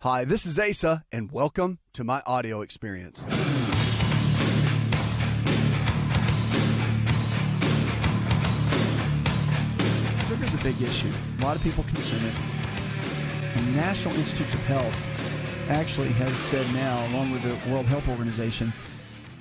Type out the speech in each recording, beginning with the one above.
Hi, this is Asa, and welcome to my audio experience. Sugar is a big issue. A lot of people consume it. The National Institutes of Health actually has said now, along with the World Health Organization,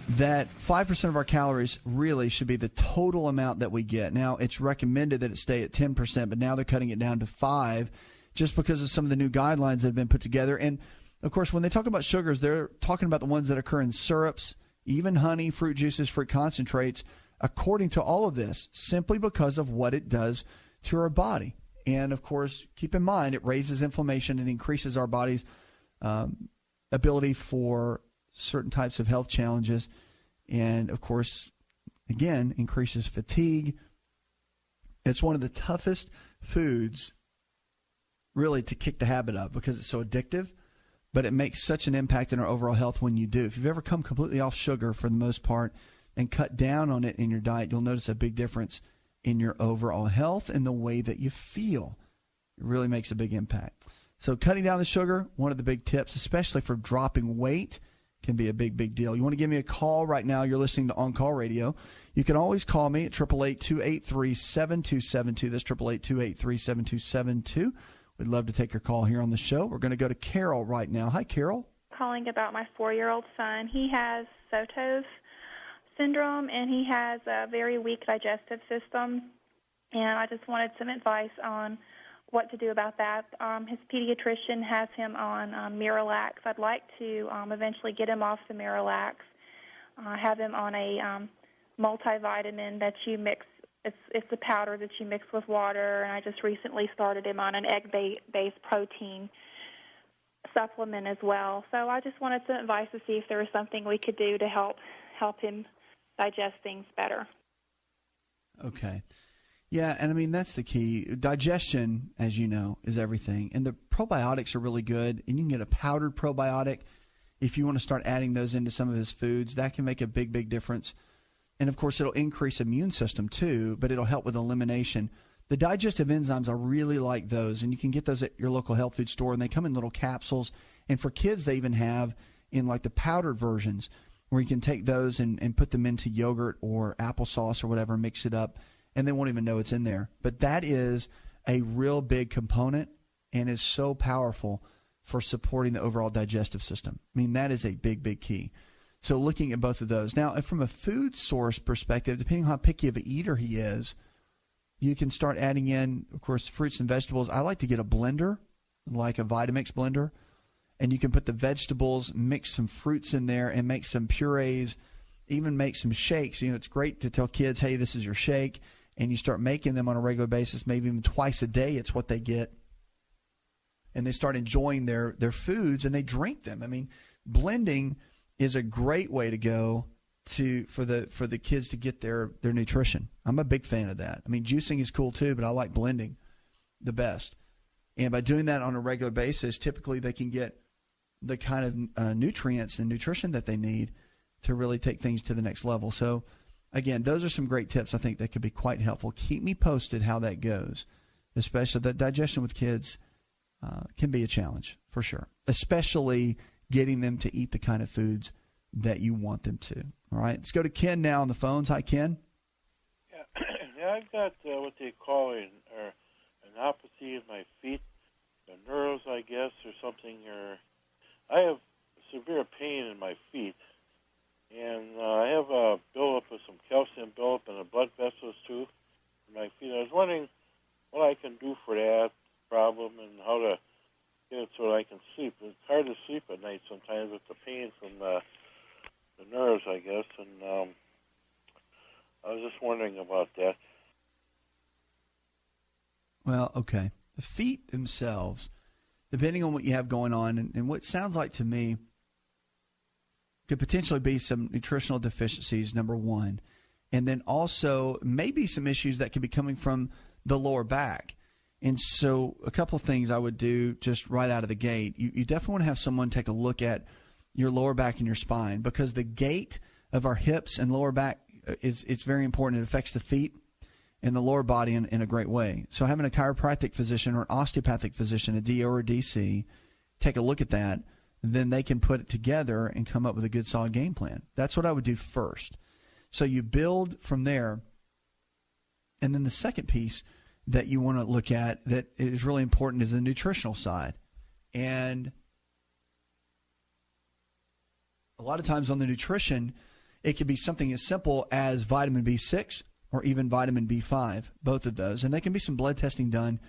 that 5% of our calories really should be the total amount that we get. Now, it's recommended that it stay at 10%, but now they're cutting it down to 5%. Just because of some of the new guidelines that have been put together. And, of course, when they talk about sugars, they're talking about the ones that occur in syrups, even honey, fruit juices, fruit concentrates, according to all of this, simply because of what it does to our body. And, of course, keep in mind, it raises inflammation and increases our body's ability for certain types of health challenges. And, of course, again, increases fatigue. It's one of the toughest foods really to kick the habit of because it's so addictive, but it makes such an impact in our overall health when you do. If you've ever come completely off sugar for the most part and cut down on it in your diet, you'll notice a big difference in your overall health and the way that you feel. It really makes a big impact. So cutting down the sugar, one of the big tips, especially for dropping weight, can be a big, big deal. You want to give me a call right now. You're listening to On Call Radio. You can always call me at 888-283-7272. That's 888-283-7272. We'd love to take your call here on the show. We're going to go to Carol right now. Hi, Carol. Calling about my 4-year-old son. He has Sotos syndrome, and he has a very weak digestive system. And I just wanted some advice on what to do about that. His pediatrician has him on Miralax. I'd like to eventually get him off the Miralax, have him on a multivitamin that you mix. It's a powder that you mix with water, and I just recently started him on an egg-based protein supplement as well. So I just wanted some advice to see if there was something we could do to help him digest things better. Okay. Yeah, and I mean, that's the key. Digestion, as you know, is everything. And the probiotics are really good, and you can get a powdered probiotic if you want to start adding those into some of his foods. That can make a big, big difference. And, of course, it'll increase immune system, too, but it'll help with elimination. The digestive enzymes, I really like those, and you can get those at your local health food store, and they come in little capsules. And for kids, they even have in, like, the powdered versions where you can take those and put them into yogurt or applesauce or whatever, mix it up, and they won't even know it's in there. But that is a real big component and is so powerful for supporting the overall digestive system. I mean, that is a big, big key. So looking at both of those. Now, from a food source perspective, depending on how picky of an eater he is, you can start adding in, of course, fruits and vegetables. I like to get a blender, like a Vitamix blender, and you can put the vegetables, mix some fruits in there, and make some purees, even make some shakes. You know, it's great to tell kids, hey, this is your shake, and you start making them on a regular basis, maybe even twice a day. It's what they get. And they start enjoying their foods, and they drink them. I mean, blending is a great way to go for the kids to get their nutrition. I'm a big fan of that. I mean, juicing is cool too, but I like blending the best. And by doing that on a regular basis, typically they can get the kind of nutrients and nutrition that they need to really take things to the next level. So, again, those are some great tips I think that could be quite helpful. Keep me posted how that goes, especially that digestion with kids can be a challenge for sure, especially getting them to eat the kind of foods that you want them to. All right, let's go to Ken now on the phones. Hi, Ken. Yeah, I've got what they call an neuropathy in my feet, the nerves, I guess, or something. Or I have severe pain in my feet, and I have a buildup of some calcium buildup in the blood vessels too in my feet. I was wondering what I can do for that problem and how to get it so that I can sleep. It's hard to sleep at night sometimes with the pain from the nerves, I guess, and I was just wondering about that. Well, okay. The feet themselves, depending on what you have going on, and what sounds like to me could potentially be some nutritional deficiencies, number one, and then also maybe some issues that could be coming from the lower back. And so a couple of things I would do just right out of the gate. You definitely want to have someone take a look at your lower back and your spine, because the gait of our hips and lower back it's very important. It affects the feet and the lower body in a great way. So having a chiropractic physician or an osteopathic physician, a DO or DC, take a look at that, then they can put it together and come up with a good, solid game plan. That's what I would do first. So you build from there. And then the second piece that you want to look at that is really important is the nutritional side. And a lot of times on the nutrition, it could be something as simple as vitamin B6 or even vitamin B5, both of those. And there can be some blood testing done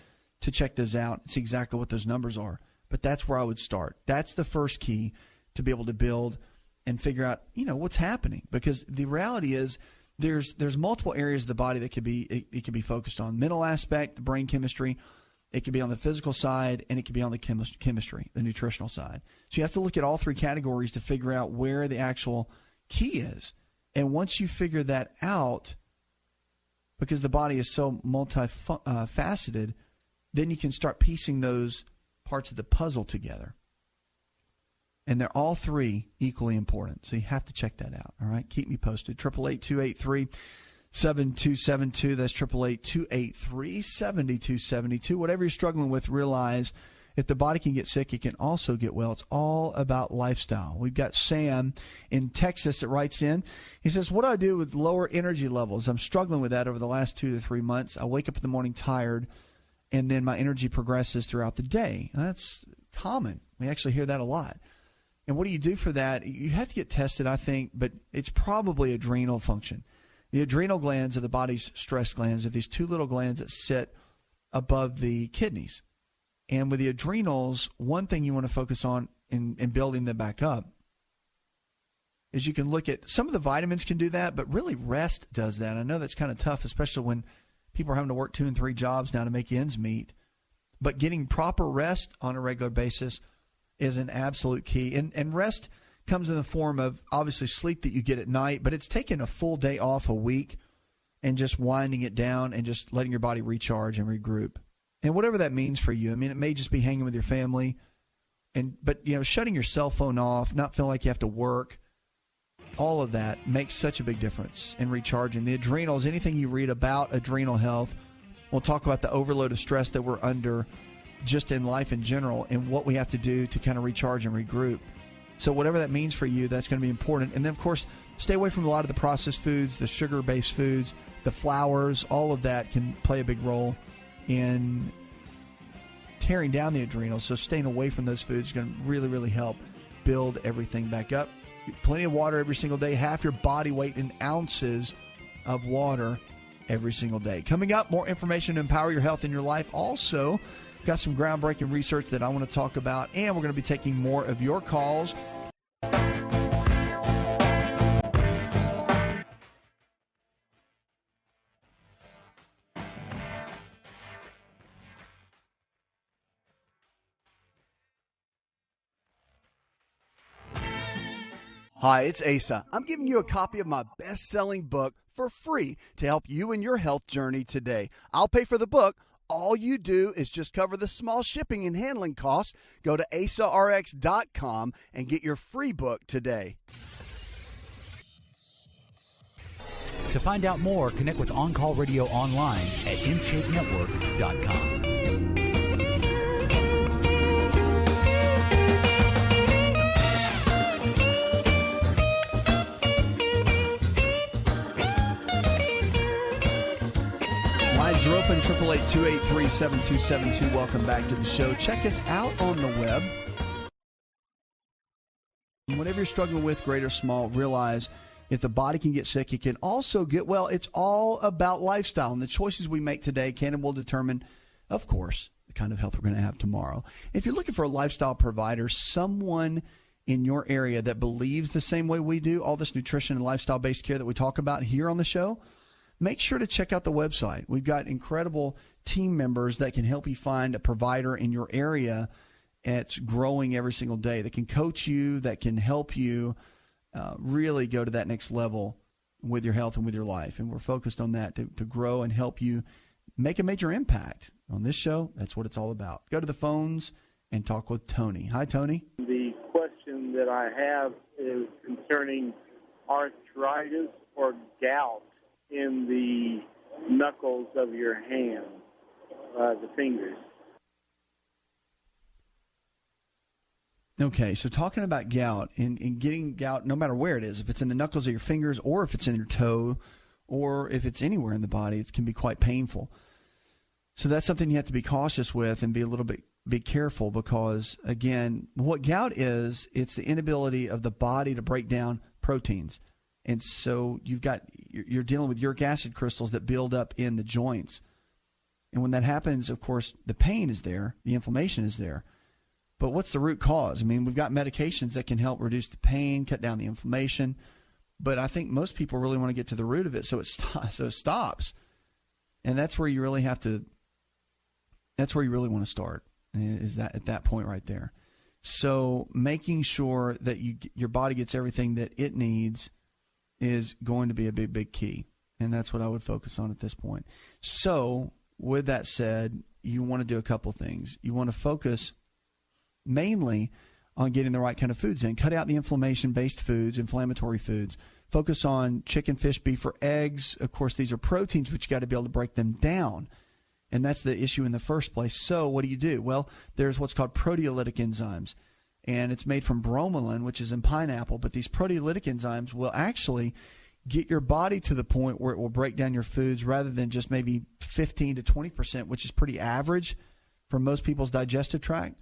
to check those out and see exactly what those numbers are. But that's where I would start. That's the first key to be able to build and figure out, what's happening. Because the reality is there's multiple areas of the body that could be it could be focused on. Mental aspect, the brain chemistry. It could be on the physical side, and it could be on the chemistry, the nutritional side. So you have to look at all three categories to figure out where the actual key is. And once you figure that out, because the body is so multifaceted, then you can start piecing those parts of the puzzle together. And they're all three equally important. So you have to check that out. All right. Keep me posted. 888-283-7272. That's 888-283-7272. Whatever you're struggling with, realize if the body can get sick, it can also get well. It's all about lifestyle. We've got Sam in Texas that writes in. He says, what do I do with lower energy levels? I'm struggling with that over the last 2 to 3 months. I wake up in the morning tired, and then my energy progresses throughout the day. That's common. We actually hear that a lot. And what do you do for that? You have to get tested, I think, but it's probably adrenal function. The adrenal glands are the body's stress glands. Are these two little glands that sit above the kidneys. And with the adrenals, one thing you want to focus on in building them back up is you can look at some of the vitamins can do that, but really rest does that. I know that's kind of tough, especially when people are having to work 2 and 3 jobs now to make ends meet. But getting proper rest on a regular basis is an absolute key. And rest comes in the form of obviously sleep that you get at night, but it's taking a full day off a week and just winding it down and just letting your body recharge and regroup. And whatever that means for you. I mean, it may just be hanging with your family, but shutting your cell phone off, not feeling like you have to work, all of that makes such a big difference in recharging. The adrenals, anything you read about adrenal health, we'll talk about the overload of stress that we're under just in life in general and what we have to do to kind of recharge and regroup. So whatever that means for you, that's going to be important. And then, of course, stay away from a lot of the processed foods, the sugar-based foods, the flours. All of that can play a big role in tearing down the adrenals. So staying away from those foods is going to really, really help build everything back up. Plenty of water every single day, half your body weight in ounces of water every single day. Coming up, more information to empower your health in your life. Also, got some groundbreaking research that I want to talk about, and we're going to be taking more of your calls. Hi, it's Asa. I'm giving you a copy of my best-selling book for free to help you in your health journey today. I'll pay for the book. All you do is just cover the small shipping and handling costs. Go to asarx.com and get your free book today. To find out more, connect with On Call Radio online at InShapeNetwork.com. Lines are open, 888-283-7272. Welcome back to the show. Check us out on the web. Whatever you're struggling with, great or small, realize if the body can get sick, it can also get well. It's all about lifestyle, and the choices we make today can and will determine, of course, the kind of health we're going to have tomorrow. If you're looking for a lifestyle provider, someone in your area that believes the same way we do, all this nutrition and lifestyle-based care that we talk about here on the show, make sure to check out the website. We've got incredible team members that can help you find a provider in your area. It's growing every single day that can coach you, that can help you really go to that next level with your health and with your life. And we're focused on that to grow and help you make a major impact. On this show, that's what it's all about. Go to the phones and talk with Tony. Hi, Tony. The question that I have is concerning arthritis or gout in the knuckles of your hand, the fingers. Okay, so talking about gout and getting gout, no matter where it is, if it's in the knuckles of your fingers or if it's in your toe or if it's anywhere in the body, it can be quite painful. So that's something you have to be cautious with and be careful because, again, what gout is, it's the inability of the body to break down proteins. And so you're dealing with uric acid crystals that build up in the joints. And when that happens, of course, the pain is there, the inflammation is there. But what's the root cause? I mean, we've got medications that can help reduce the pain, cut down the inflammation. But I think most people really want to get to the root of it so it stops. And that's where you really want to start, is that at that point right there. So making sure that your body gets everything that it needs is going to be a big, big key. And that's what I would focus on at this point. So with that said, you want to do a couple things. You want to focus mainly on getting the right kind of foods in. Cut out the inflammation-based foods, inflammatory foods. Focus on chicken, fish, beef, or eggs. Of course, these are proteins, but you got to be able to break them down. And that's the issue in the first place. So what do? Well, there's what's called proteolytic enzymes. And it's made from bromelain, which is in pineapple. But these proteolytic enzymes will actually get your body to the point where it will break down your foods rather than just maybe 15 to 20%, which is pretty average for most people's digestive tract,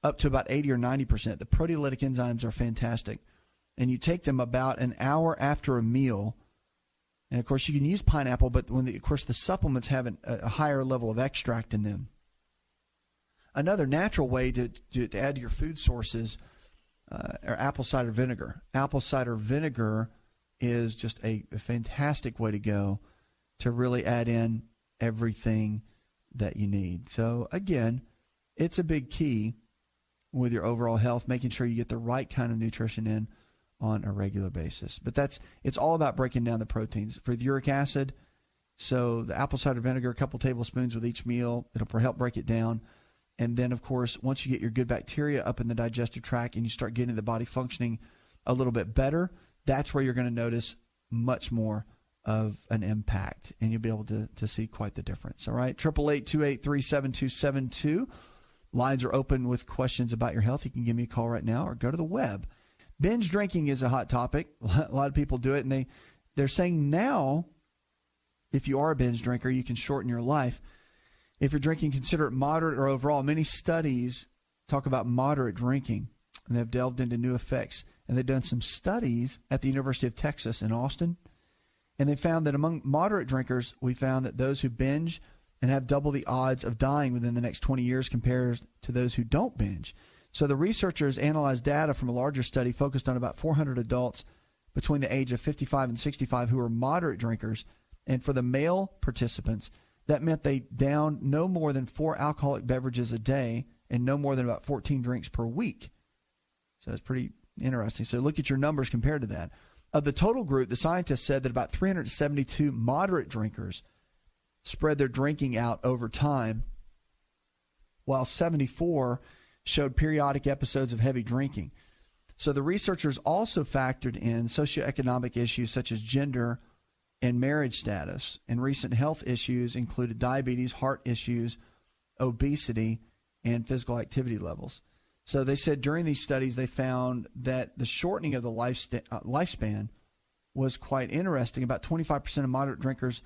up to about 80 or 90%. The proteolytic enzymes are fantastic. And you take them about an hour after a meal. And, of course, you can use pineapple, but of course, the supplements have a higher level of extract in them. Another natural way to add to your food sources are apple cider vinegar. Apple cider vinegar is just a fantastic way to go to really add in everything that you need. So, again, it's a big key with your overall health, making sure you get the right kind of nutrition in on a regular basis. But it's all about breaking down the proteins. For the uric acid, so the apple cider vinegar, a couple tablespoons with each meal, it'll help break it down. And then, of course, once you get your good bacteria up in the digestive tract and you start getting the body functioning a little bit better, that's where you're going to notice much more of an impact, and you'll be able to see quite the difference. All right, 888-283-7272. Lines are open with questions about your health. You can give me a call right now or go to the web. Binge drinking is a hot topic. A lot of people do it, and they're saying now, if you are a binge drinker, you can shorten your life. If you're drinking, consider it moderate or overall. Many studies talk about moderate drinking, and they've delved into new effects. And they've done some studies at the University of Texas in Austin, and they found that among moderate drinkers, we found that those who binge and have double the odds of dying within the next 20 years compared to those who don't binge. So the researchers analyzed data from a larger study focused on about 400 adults between the age of 55 and 65 who were moderate drinkers. And for the male participants, that meant they downed no more than 4 alcoholic beverages a day and no more than about 14 drinks per week. So it's pretty interesting. So look at your numbers compared to that. Of the total group, the scientists said that about 372 moderate drinkers spread their drinking out over time, while 74 showed periodic episodes of heavy drinking. So the researchers also factored in socioeconomic issues such as gender and marriage status, and recent health issues included diabetes, heart issues, obesity, and physical activity levels. So they said during these studies they found that the shortening of the lifespan was quite interesting. About 25% of moderate drinkers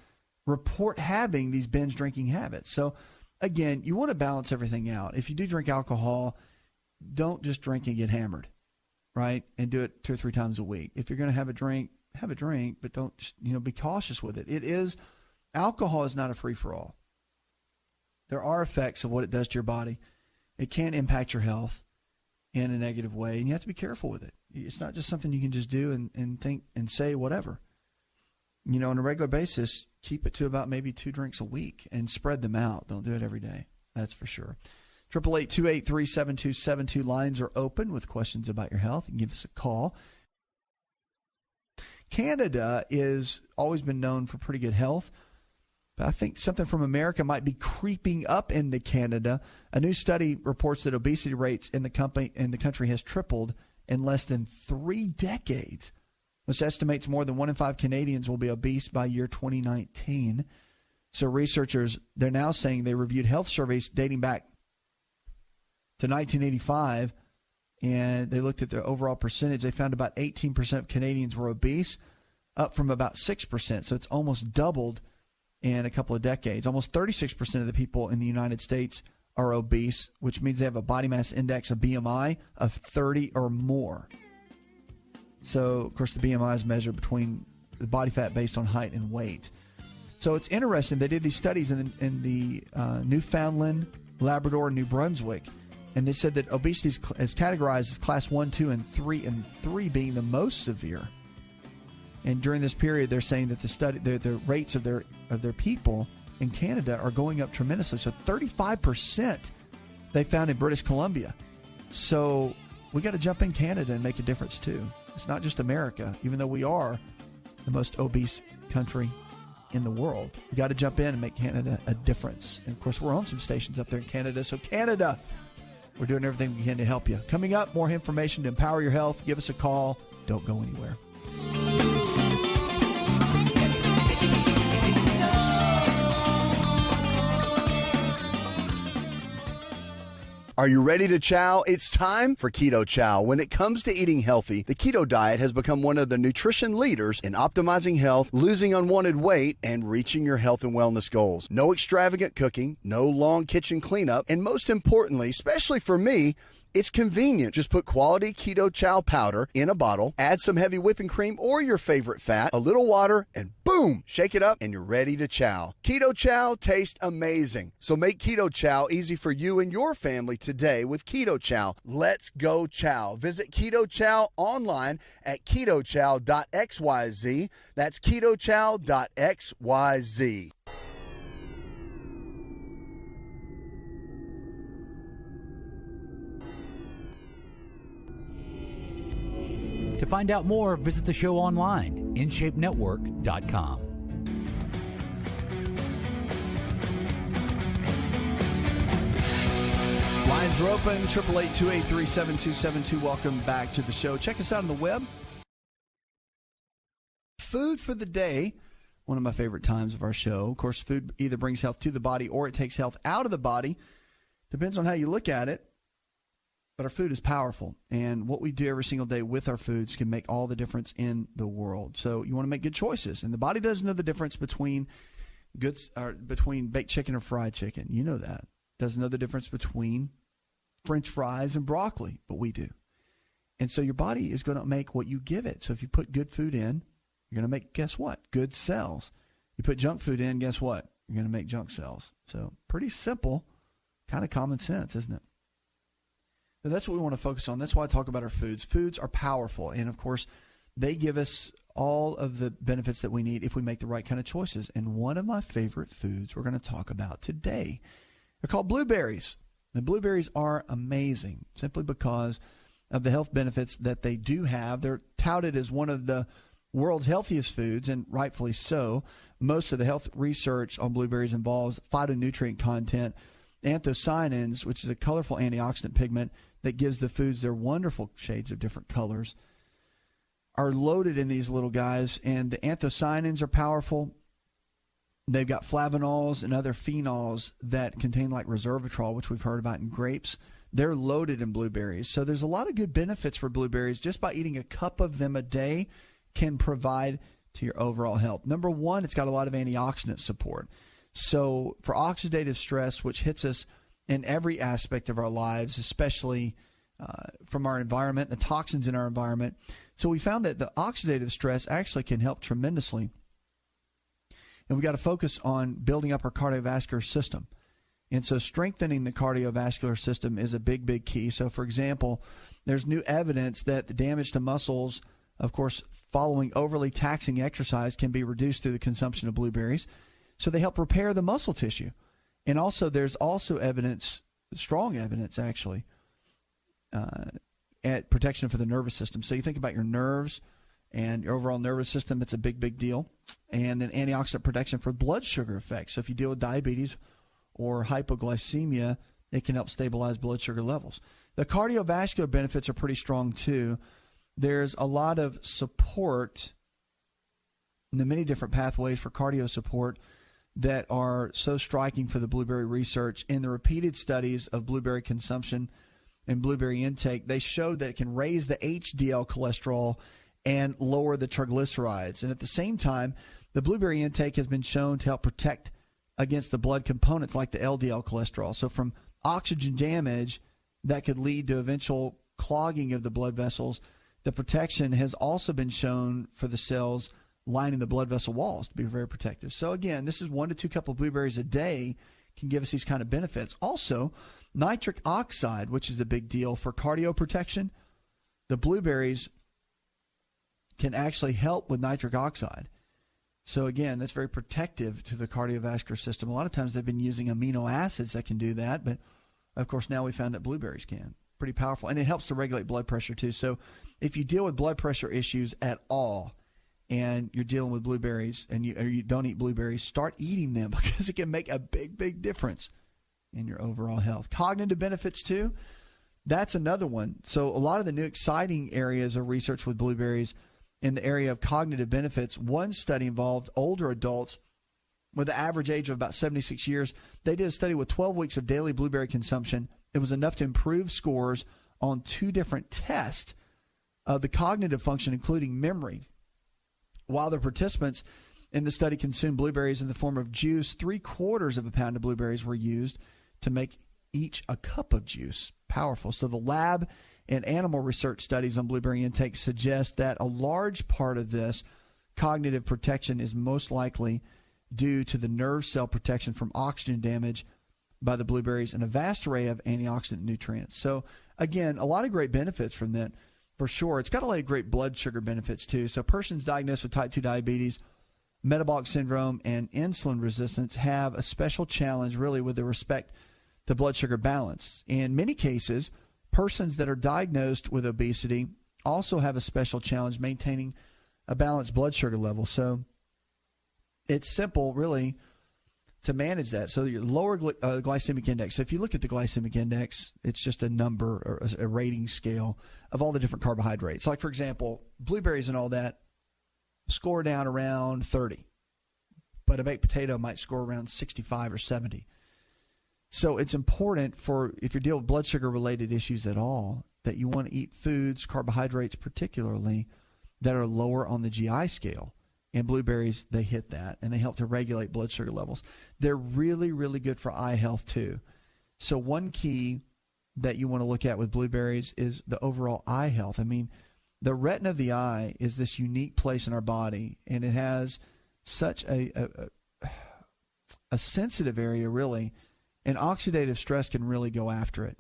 report having these binge drinking habits. So again, you want to balance everything out. If you do drink alcohol, don't just drink and get hammered, right? And do it 2 or 3 times a week. If you're going to have a drink, but don't, be cautious with it. Alcohol is not a free-for-all. There are effects of what it does to your body. It can impact your health in a negative way, and you have to be careful with it. It's not just something you can just do and think and say whatever. On a regular basis, keep it to about maybe 2 drinks a week and spread them out. Don't do it every day. That's for sure. 888-283-7272. Lines are open with questions about your health. You can give us a call. Canada is always been known for pretty good health, but I think something from America might be creeping up into Canada. A new study reports that obesity rates in the country has tripled in less than 3 decades, which estimates more than 1 in 5 Canadians will be obese by year 2019. So researchers, they're now saying they reviewed health surveys dating back to 1985, and they looked at their overall percentage. They found about 18% of Canadians were obese, up from about 6%. So it's almost doubled in a couple of decades. Almost 36% of the people in the United States are obese, which means they have a body mass index, a BMI, of 30 or more. So, of course, the BMI is measured between the body fat based on height and weight. So it's interesting. They did these studies in the Newfoundland, Labrador, and New Brunswick, and they said that obesity is categorized as class 1, 2, and 3, and 3 being the most severe. And during this period, they're saying that the rates of their people in Canada are going up tremendously. So 35% they found in British Columbia. So we got to jump in Canada and make a difference too. It's not just America, even though we are the most obese country in the world. We got to jump in and make Canada a difference. And of course, we're on some stations up there in Canada. So Canada, we're doing everything we can to help you. Coming up, more information to empower your health. Give us a call. Don't go anywhere. Are you ready to chow? It's time for Keto Chow. When it comes to eating healthy, the keto diet has become one of the nutrition leaders in optimizing health, losing unwanted weight, and reaching your health and wellness goals. No extravagant cooking, no long kitchen cleanup, and most importantly, especially for me, it's convenient. Just put quality Keto Chow powder in a bottle, add some heavy whipping cream or your favorite fat, a little water, and boom, shake it up and you're ready to chow. Keto Chow tastes amazing. So make Keto Chow easy for you and your family today with Keto Chow. Let's go chow. Visit Keto Chow online at ketochow.xyz. That's ketochow.xyz. To find out more, visit the show online, InShapeNetwork.com. Lines are open, 888-283-7272. Welcome back to the show. Check us out on the web. Food for the day, one of my favorite times of our show. Of course, food either brings health to the body or it takes health out of the body. Depends on how you look at it. But our food is powerful, and what we do every single day with our foods can make all the difference in the world. So you want to make good choices, and the body doesn't know the difference between baked chicken or fried chicken. You know that. Doesn't know the difference between French fries and broccoli, but we do. And so your body is going to make what you give it. So if you put good food in, you're going to make, guess what? Good cells. You put junk food in, guess what? You're going to make junk cells. So pretty simple, kind of common sense, isn't it? So that's what we want to focus on. That's why I talk about our foods. Foods are powerful, and of course, they give us all of the benefits that we need if we make the right kind of choices. And one of my favorite foods we're going to talk about today, they're called blueberries. The blueberries are amazing simply because of the health benefits that they do have. They're touted as one of the world's healthiest foods, and rightfully so. Most of the health research on blueberries involves phytonutrient content, anthocyanins, which is a colorful antioxidant pigment that gives the foods their wonderful shades of different colors, are loaded in these little guys. And the anthocyanins are powerful. They've got flavonols and other phenols that contain like resveratrol, which we've heard about in grapes. They're loaded in blueberries. So there's a lot of good benefits for blueberries. Just by eating a cup of them a day can provide to your overall health. Number one, it's got a lot of antioxidant support. So for oxidative stress, which hits us in every aspect of our lives, especially from our environment, the toxins in our environment. So we found that the oxidative stress actually can help tremendously. And we got to focus on building up our cardiovascular system. And so strengthening the cardiovascular system is a big, big key. So, for example, there's new evidence that the damage to muscles, of course, following overly taxing exercise can be reduced through the consumption of blueberries. So they help repair the muscle tissue. And also, there's also evidence, strong evidence actually, at protection for the nervous system. So you think about your nerves and your overall nervous system, it's a big, big deal. And then antioxidant protection for blood sugar effects. So if you deal with diabetes or hypoglycemia, it can help stabilize blood sugar levels. The cardiovascular benefits are pretty strong too. There's a lot of support in the many different pathways for cardio support that are so striking for the blueberry research. In the repeated studies of blueberry consumption and blueberry intake, they showed that it can raise the HDL cholesterol and lower the triglycerides. And at the same time, the blueberry intake has been shown to help protect against the blood components like the LDL cholesterol. So from oxygen damage that could lead to eventual clogging of the blood vessels, the protection has also been shown for the cells lining the blood vessel walls to be very protective. So again, this is 1 to 2 cups of blueberries a day can give us these kind of benefits. Also, nitric oxide, which is the big deal for cardio protection, the blueberries can actually help with nitric oxide. So again, that's very protective to the cardiovascular system. A lot of times they've been using amino acids that can do that, but of course now we found that blueberries can. Pretty powerful. And it helps to regulate blood pressure too. So if you deal with blood pressure issues at all and you're dealing with blueberries and you don't eat blueberries, start eating them because it can make a big, big difference in your overall health. Cognitive benefits too. That's another one. So a lot of the new exciting areas of research with blueberries in the area of cognitive benefits. One study involved older adults with an average age of about 76 years. They did a study with 12 weeks of daily blueberry consumption. It was enough to improve scores on 2 different tests of the cognitive function, including memory. While the participants in the study consumed blueberries in the form of juice, 3/4 of a pound of blueberries were used to make each a cup of juice. Powerful. So the lab and animal research studies on blueberry intake suggest that a large part of this cognitive protection is most likely due to the nerve cell protection from oxygen damage by the blueberries and a vast array of antioxidant nutrients. So, again, a lot of great benefits from that, for sure. It's got a lot of great blood sugar benefits, too. So persons diagnosed with type 2 diabetes, metabolic syndrome, and insulin resistance have a special challenge, really, with respect to blood sugar balance. In many cases, persons that are diagnosed with obesity also have a special challenge maintaining a balanced blood sugar level. So it's simple, really, to manage that. So your lower glycemic index. So if you look at the glycemic index, it's just a number or a rating scale of all the different carbohydrates. Like, for example, blueberries and all that score down around 30, but a baked potato might score around 65 or 70. So it's important for, if you're dealing with blood sugar related issues at all, that you want to eat foods, carbohydrates particularly, that are lower on the GI scale. And blueberries, they hit that, and they help to regulate blood sugar levels. They're really, really good for eye health too. So one key that you want to look at with blueberries is the overall eye health. I mean, the retina of the eye is this unique place in our body, and it has such a sensitive area, really, and oxidative stress can really go after it.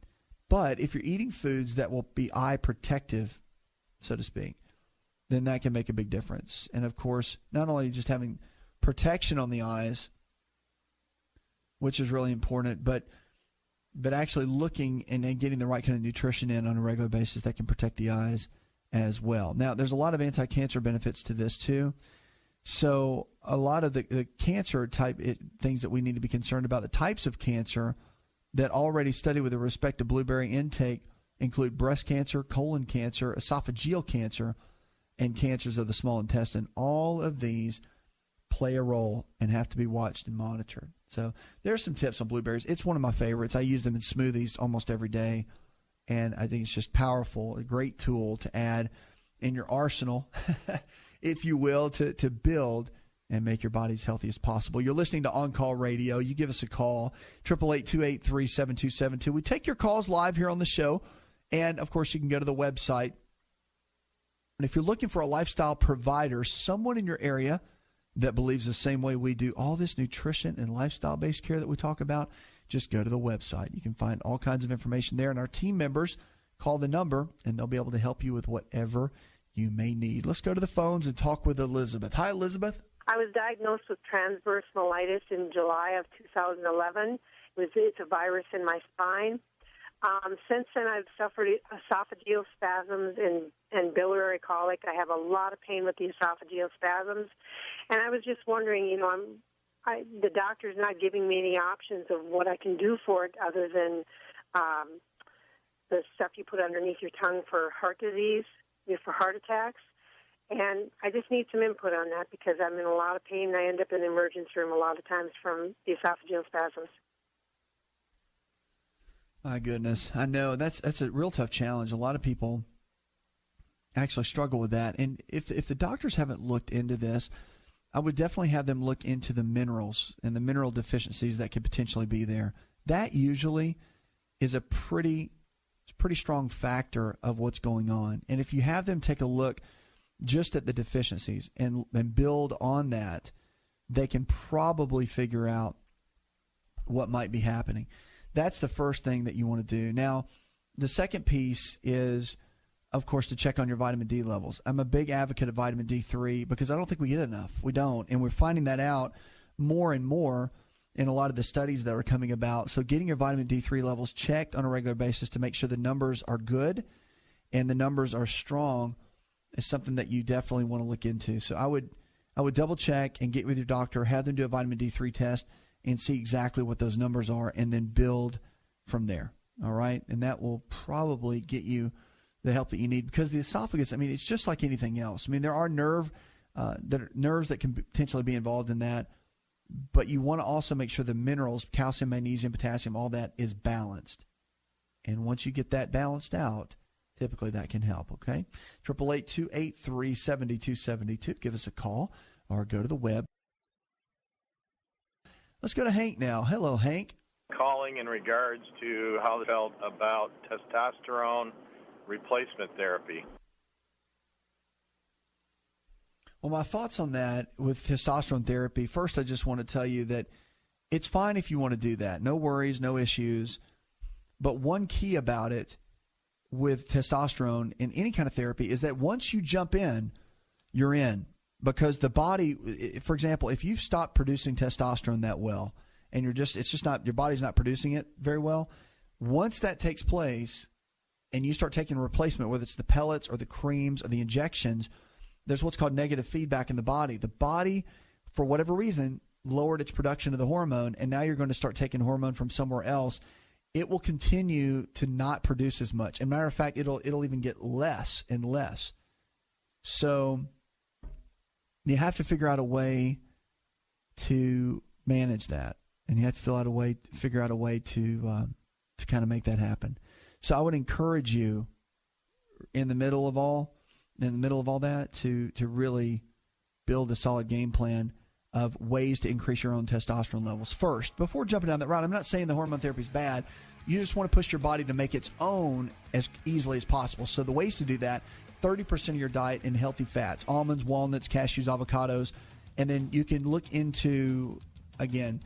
But if you're eating foods that will be eye protective, so to speak, then that can make a big difference. And, of course, not only just having protection on the eyes, which is really important, but actually looking and getting the right kind of nutrition in on a regular basis that can protect the eyes as well. Now, there's a lot of anti-cancer benefits to this, too. So a lot of the cancer type things that we need to be concerned about, the types of cancer that already study with respect to blueberry intake include breast cancer, colon cancer, esophageal cancer, and cancers of the small intestine. All of these play a role and have to be watched and monitored. So there's some tips on blueberries. It's one of my favorites. I use them in smoothies almost every day, and I think it's just powerful, a great tool to add in your arsenal, if you will, to build and make your body as healthy as possible. You're listening to On Call Radio. You give us a call, 888-283-7272. We take your calls live here on the show, and, of course, you can go to the website. And if you're looking for a lifestyle provider, someone in your area that believes the same way we do, all this nutrition and lifestyle-based care that we talk about, just go to the website. You can find all kinds of information there. And our team members call the number, and they'll be able to help you with whatever you may need. Let's go to the phones and talk with Elizabeth. Hi, Elizabeth. I was diagnosed with transverse myelitis in July of 2011. It's a virus in my spine. Since then, I've suffered esophageal spasms and biliary colic. I have a lot of pain with the esophageal spasms. And I was just wondering, the doctor's not giving me any options of what I can do for it other than the stuff you put underneath your tongue for heart disease, for heart attacks. And I just need some input on that because I'm in a lot of pain. I end up in the emergency room a lot of times from the esophageal spasms. My goodness. I know that's a real tough challenge. A lot of people actually struggle with that. And if the doctors haven't looked into this, I would definitely have them look into the minerals and the mineral deficiencies that could potentially be there. That usually is a pretty strong factor of what's going on. And if you have them take a look just at the deficiencies and build on that, they can probably figure out what might be happening. That's the first thing that you want to do. Now, the second piece is, of course, to check on your vitamin D levels. I'm a big advocate of vitamin D3 because I don't think we get enough. We don't. And we're finding that out more and more in a lot of the studies that are coming about. So getting your vitamin D3 levels checked on a regular basis to make sure the numbers are good and the numbers are strong is something that you definitely want to look into. So I would double check and get with your doctor, have them do a vitamin D3 test and see exactly what those numbers are and then build from there. All right? And that will probably get you the help that you need, because the esophagus, I mean, it's just like anything else. I mean, there are nerves that can potentially be involved in that, but you want to also make sure the minerals, calcium, magnesium, potassium, all that is balanced. And once you get that balanced out, typically that can help, okay? 888-283-7272. Give us a call or go to the web. Let's go to Hank now. Hello, Hank. Calling in regards to how they felt about testosterone replacement therapy. Well, my thoughts on that with testosterone therapy, first I just want to tell you that it's fine if you want to do that. No worries, no issues. But one key about it with testosterone in any kind of therapy is that once you jump in, you're in. Because the body, for example, if you've stopped producing testosterone that well and your body's not producing it very well, once that takes place and you start taking a replacement, whether it's the pellets or the creams or the injections, there's what's called negative feedback in the body. The body, for whatever reason, lowered its production of the hormone, and now you're going to start taking hormone from somewhere else. It will continue to not produce as much. As a matter of fact, it'll even get less and less. So you have to figure out a way to manage that, and you have to figure out a way to kind of make that happen. So I would encourage you, in the middle of all that, to really build a solid game plan of ways to increase your own testosterone levels first. Before jumping down that route, I'm not saying the hormone therapy is bad. You just want to push your body to make its own as easily as possible. So the ways to do that: 30% of your diet in healthy fats, almonds, walnuts, cashews, avocados. And then you can look into, again,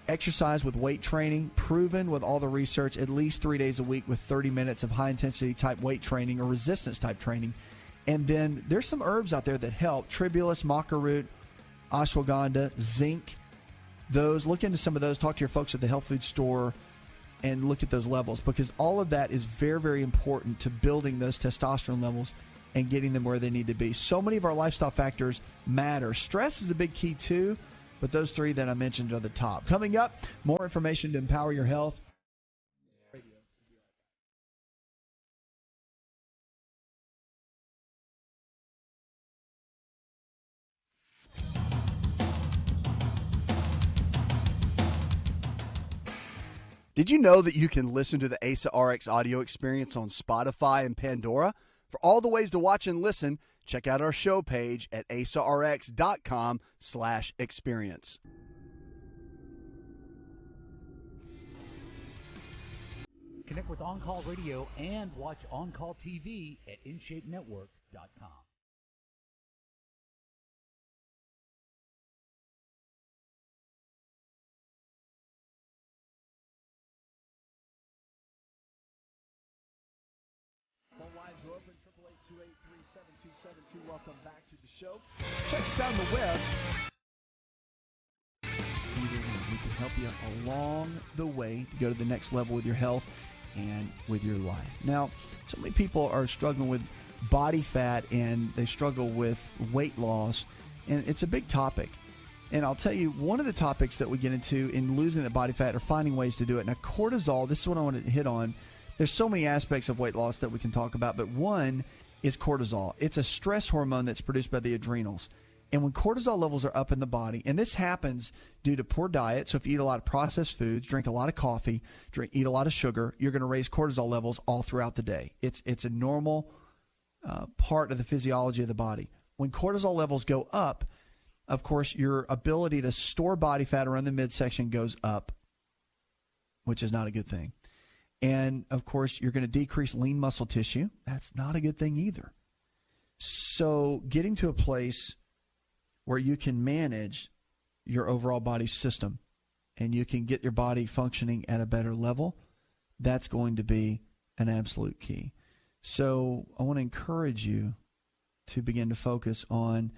exercise with weight training, proven with all the research, at least 3 days a week with 30 minutes of high-intensity type weight training or resistance type training. And then there's some herbs out there that help: tribulus, maca root, ashwagandha, zinc. Those, look into some of those. Talk to your folks at the health food store and look at those levels, because all of that is very, very important to building those testosterone levels and getting them where they need to be. So many of our lifestyle factors matter. Stress is a big key too, but those three that I mentioned are the top. Coming up, more information to empower your health. Did you know that you can listen to the ASA RX audio experience on Spotify and Pandora? For all the ways to watch and listen, check out our show page at asarx.com/experience. Connect with On Call Radio and watch On Call TV at InShapeNetwork.com. Phone lines are open, 888-283-7272. Welcome back to the show. Check us out on the web. We can help you along the way to go to the next level with your health and with your life. Now, so many people are struggling with body fat and they struggle with weight loss, and it's a big topic. And I'll tell you, one of the topics that we get into in losing that body fat or finding ways to do it. Now, cortisol, this is what I want to hit on. There's so many aspects of weight loss that we can talk about, but one is cortisol. It's a stress hormone that's produced by the adrenals. And when cortisol levels are up in the body, and this happens due to poor diet, so if you eat a lot of processed foods, drink a lot of coffee, eat a lot of sugar, you're going to raise cortisol levels all throughout the day. It's a normal part of the physiology of the body. When cortisol levels go up, of course, your ability to store body fat around the midsection goes up, which is not a good thing. And, of course, you're going to decrease lean muscle tissue. That's not a good thing either. So getting to a place where you can manage your overall body system and you can get your body functioning at a better level, that's going to be an absolute key. So I want to encourage you to begin to focus on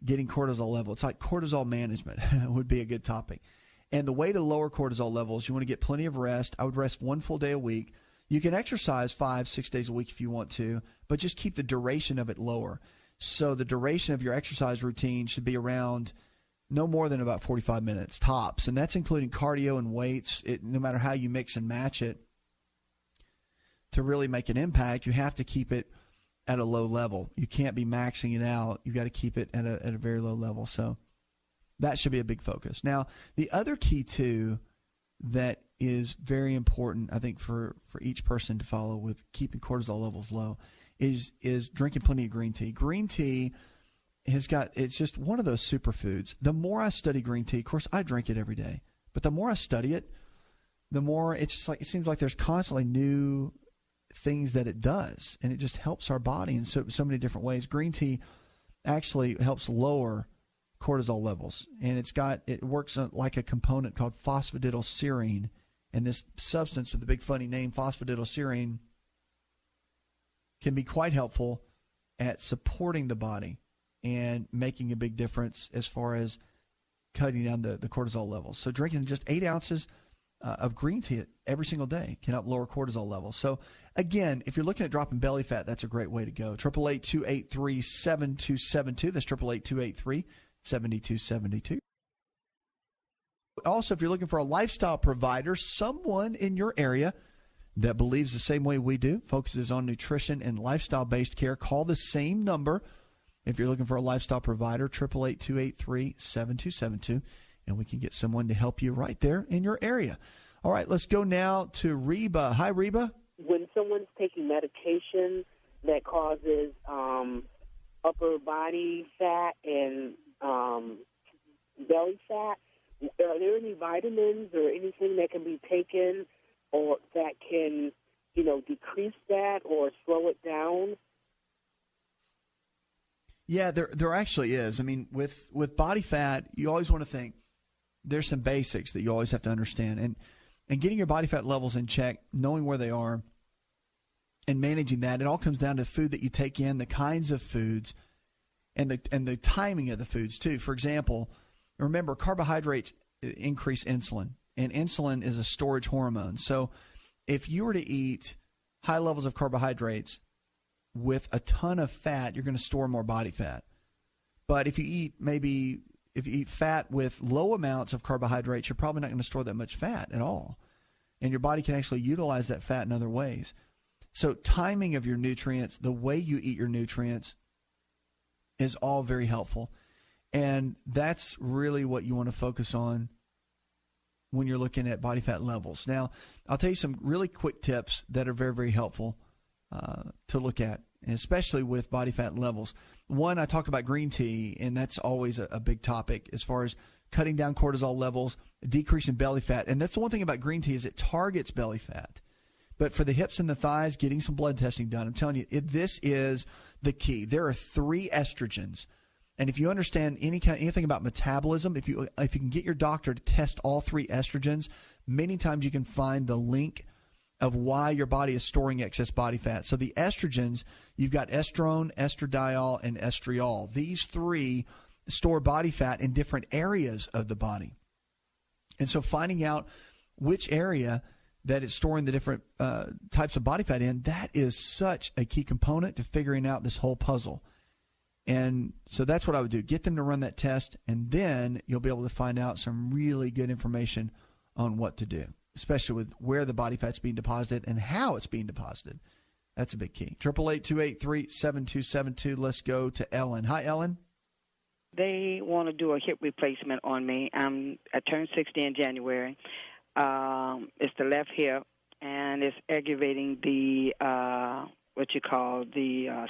getting cortisol level. It's like cortisol management would be a good topic. And the way to lower cortisol levels, you want to get plenty of rest. I would rest 1 full day a week. You can exercise 5-6 days a week if you want to, but just keep the duration of it lower. So the duration of your exercise routine should be around no more than about 45 minutes tops. And that's including cardio and weights. No matter how you mix and match it, to really make an impact, you have to keep it at a low level. You can't be maxing it out. You've got to keep it at a very low level. So that should be a big focus. Now, the other key, too, that is very important, I think, for each person to follow with keeping cortisol levels low is drinking plenty of green tea. Green tea it's just one of those superfoods. The more I study green tea, of course, I drink it every day, but the more I study it, the more it's just like it seems like there's constantly new things that it does, and it just helps our body in so many different ways. Green tea actually helps lower cortisol levels, and it works like a component called phosphatidylserine, and this substance with the big funny name, phosphatidylserine, can be quite helpful at supporting the body and making a big difference as far as cutting down the cortisol levels. So drinking just 8 ounces of green tea every single day can help lower cortisol levels. So again, if you're looking at dropping belly fat, that's a great way to go. 888-283-7272. That's 888-283-7272. Also, if you're looking for a lifestyle provider, someone in your area that believes the same way we do, focuses on nutrition and lifestyle-based care, call the same number if you're looking for a lifestyle provider, 888-283-7272, and we can get someone to help you right there in your area. All right, let's go now to Reba. Hi, Reba. When someone's taking medication that causes upper body fat and belly fat, are there any vitamins or anything that can be taken or that can, decrease that or slow it down? Yeah, there actually is. I mean, with body fat, you always want to think there's some basics that you always have to understand. And getting your body fat levels in check, knowing where they are, and managing that, it all comes down to food that you take in, the kinds of foods, and the timing of the foods, too. For example, remember, carbohydrates increase insulin, and insulin is a storage hormone. So if you were to eat high levels of carbohydrates with a ton of fat, you're going to store more body fat. But if you eat fat with low amounts of carbohydrates, you're probably not going to store that much fat at all. And your body can actually utilize that fat in other ways. So timing of your nutrients, the way you eat your nutrients, is all very helpful. And that's really what you want to focus on when you're looking at body fat levels. Now, I'll tell you some really quick tips that are very, very helpful to look at, and especially with body fat levels. One, I talk about green tea, and that's always a big topic as far as cutting down cortisol levels, decreasing belly fat. And that's the one thing about green tea is it targets belly fat. But for the hips and the thighs, getting some blood testing done, I'm telling you, this is the key. There are 3 estrogens. And if you understand anything about metabolism, if you can get your doctor to test all 3 estrogens, many times you can find the link of why your body is storing excess body fat. So the estrogens, you've got estrone, estradiol, and estriol. These 3 store body fat in different areas of the body. And so finding out which area that it's storing the different types of body fat in, that is such a key component to figuring out this whole puzzle. And so that's what I would do. Get them to run that test, and then you'll be able to find out some really good information on what to do, especially with where the body fat's being deposited and how it's being deposited. That's a big key. 888-283-7272. Let's go to Ellen. Hi, Ellen. They want to do a hip replacement on me. I turned 60 in January. It's the left hip, and it's aggravating the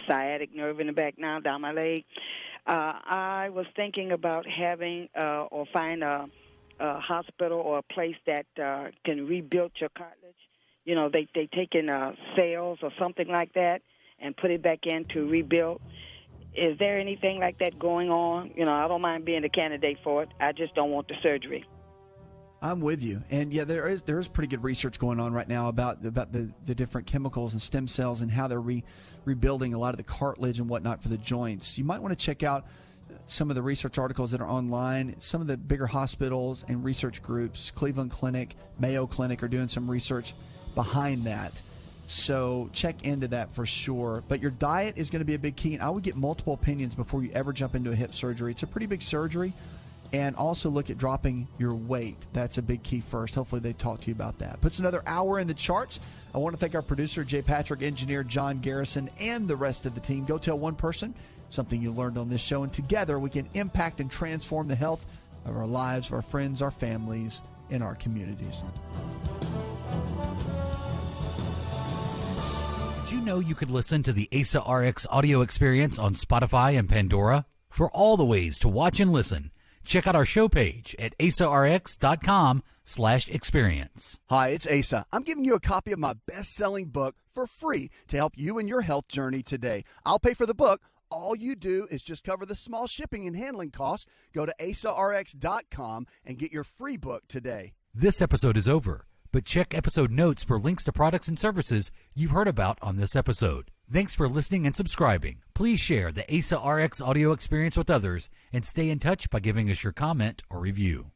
sciatic nerve in the back now, down my leg. I was thinking about having or find a hospital or a place that can rebuild your cartilage. You know, they take in cells or something like that and put it back in to rebuild. Is there anything like that going on? You know, I don't mind being a candidate for it. I just don't want the surgery. I'm with you. And, yeah, there is pretty good research going on right now about the different chemicals and stem cells and how they're rebuilding a lot of the cartilage and whatnot for the joints. You might want to check out some of the research articles that are online. Some of the bigger hospitals and research groups, Cleveland Clinic, Mayo Clinic, are doing some research behind that. So check into that for sure. But your diet is going to be a big key. And I would get multiple opinions before you ever jump into a hip surgery. It's a pretty big surgery. And also look at dropping your weight. That's a big key first. Hopefully they talk to you about that. Puts another hour in the charts. I want to thank our producer, Jay Patrick, engineer John Garrison, and the rest of the team. Go tell one person something you learned on this show. And together we can impact and transform the health of our lives, of our friends, our families, and our communities. Did you know you could listen to the ASA RX audio experience on Spotify and Pandora? For all the ways to watch and listen, check out our show page at asarx.com/experience. Hi, it's Asa. I'm giving you a copy of my best-selling book for free to help you in your health journey today. I'll pay for the book. All you do is just cover the small shipping and handling costs. Go to asarx.com and get your free book today. This episode is over, but check episode notes for links to products and services you've heard about on this episode. Thanks for listening and subscribing. Please share the ASA RX audio experience with others and stay in touch by giving us your comment or review.